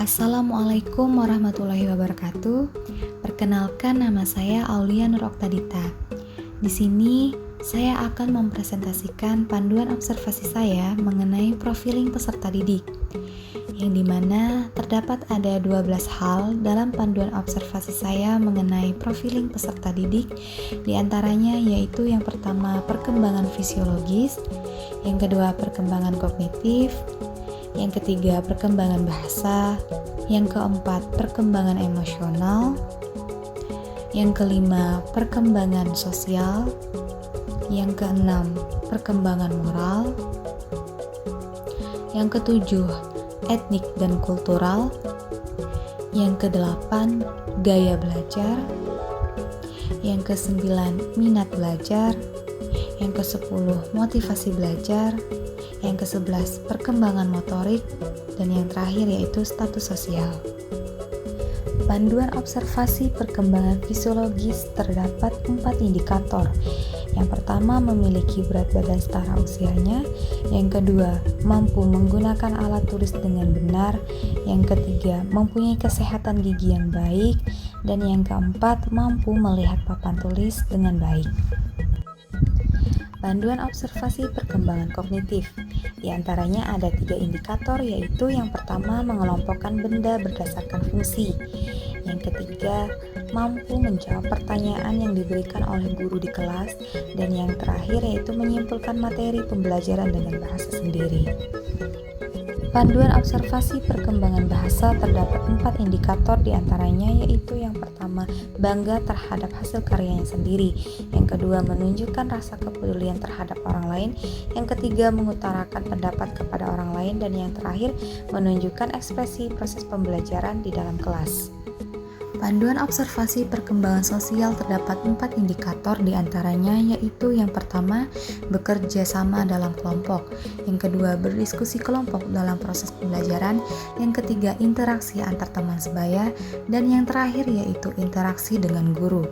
Assalamualaikum warahmatullahi wabarakatuh. Perkenalkan, nama saya Aulia Nur Oktadita. Di sini saya akan mempresentasikan panduan observasi saya mengenai profiling peserta didik, yang dimana terdapat ada 12 hal dalam panduan observasi saya mengenai profiling peserta didik. Di antaranya yaitu yang pertama perkembangan fisiologis, yang kedua perkembangan kognitif, yang ketiga perkembangan bahasa, yang keempat perkembangan emosional, yang kelima perkembangan sosial, yang keenam perkembangan moral, yang ketujuh etnik dan kultural, yang kedelapan gaya belajar, yang kesembilan minat belajar, yang kesepuluh motivasi belajar, yang ke-11 perkembangan motorik, dan yang terakhir yaitu status sosial. Panduan observasi perkembangan fisiologis terdapat 4 indikator. Yang pertama, memiliki berat badan setara usianya. Yang kedua, mampu menggunakan alat tulis dengan benar. Yang ketiga, mempunyai kesehatan gigi yang baik. Dan yang keempat, mampu melihat papan tulis dengan baik. Panduan observasi perkembangan kognitif. Di antaranya ada 3 indikator, yaitu yang pertama mengelompokkan benda berdasarkan fungsi. Yang ketiga, mampu menjawab pertanyaan yang diberikan oleh guru di kelas. Dan yang terakhir yaitu menyimpulkan materi pembelajaran dengan bahasa sendiri. Panduan observasi perkembangan bahasa terdapat 4 indikator, diantaranya yaitu yang pertama bangga terhadap hasil karyanya sendiri, yang kedua menunjukkan rasa kepedulian terhadap orang lain, yang ketiga mengutarakan pendapat kepada orang lain, dan yang terakhir menunjukkan ekspresi proses pembelajaran di dalam kelas. Panduan observasi perkembangan sosial terdapat 4 indikator, diantaranya yaitu yang pertama bekerja sama dalam kelompok, yang kedua berdiskusi kelompok dalam proses pembelajaran, yang ketiga interaksi antar teman sebaya, dan yang terakhir yaitu interaksi dengan guru.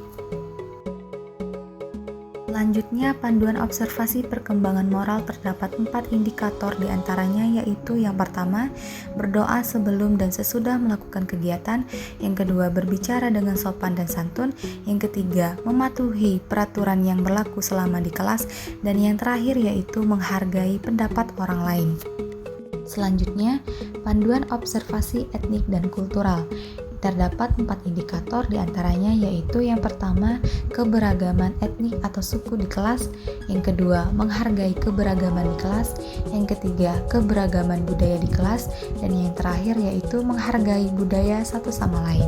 Selanjutnya, panduan observasi perkembangan moral terdapat 4 indikator, diantaranya yaitu yang pertama, berdoa sebelum dan sesudah melakukan kegiatan, yang kedua, berbicara dengan sopan dan santun, yang ketiga, mematuhi peraturan yang berlaku selama di kelas, dan yang terakhir yaitu menghargai pendapat orang lain. Selanjutnya, panduan observasi etnik dan kultural. Terdapat 4 indikator, diantaranya yaitu yang pertama keberagaman etnik atau suku di kelas, yang kedua menghargai keberagaman di kelas, yang ketiga keberagaman budaya di kelas, dan yang terakhir yaitu menghargai budaya satu sama lain.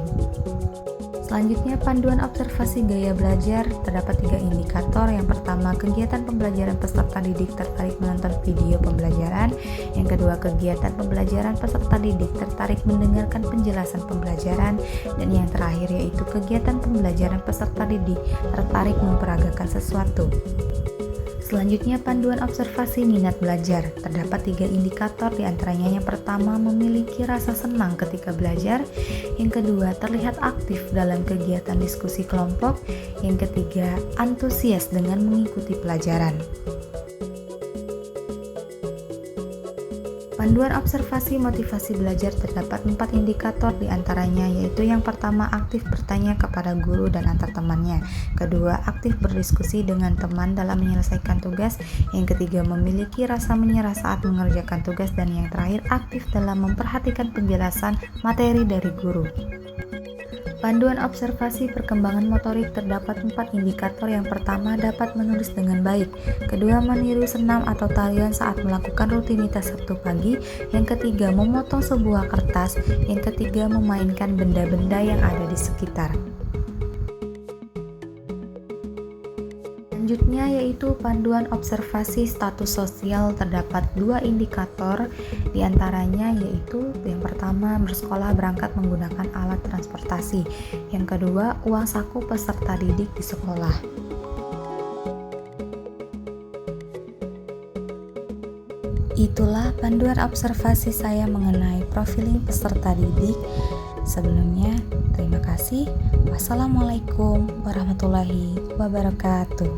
Selanjutnya, panduan observasi gaya belajar terdapat 3 indikator. Yang pertama, kegiatan pembelajaran peserta didik tertarik menonton video pembelajaran. Yang kedua, kegiatan pembelajaran peserta didik tertarik mendengarkan penjelasan pembelajaran. Dan yang terakhir yaitu kegiatan pembelajaran peserta didik tertarik memperagakan sesuatu. Selanjutnya, panduan observasi minat belajar. Terdapat 3 indikator, diantaranya yang pertama memiliki rasa senang ketika belajar, yang kedua terlihat aktif dalam kegiatan diskusi kelompok, yang ketiga antusias dengan mengikuti pelajaran. Panduan observasi motivasi belajar terdapat 4 indikator, diantaranya yaitu yang pertama aktif bertanya kepada guru dan antar temannya, kedua aktif berdiskusi dengan teman dalam menyelesaikan tugas, yang ketiga memiliki rasa menyerah saat mengerjakan tugas, dan yang terakhir aktif dalam memperhatikan penjelasan materi dari guru. Panduan observasi perkembangan motorik terdapat 4 indikator. Yang pertama dapat menulis dengan baik, kedua meniru senam atau tarian saat melakukan rutinitas Sabtu pagi, yang ketiga memotong sebuah kertas, yang ketiga memainkan benda-benda yang ada di sekitar. Selanjutnya yaitu panduan observasi status sosial. Terdapat 2 indikator, diantaranya yaitu yang pertama bersekolah berangkat menggunakan alat transportasi, yang kedua uang saku peserta didik di sekolah. Itulah panduan observasi saya mengenai profiling peserta didik. Sebelumnya, terima kasih. Wassalamualaikum warahmatullahi wabarakatuh.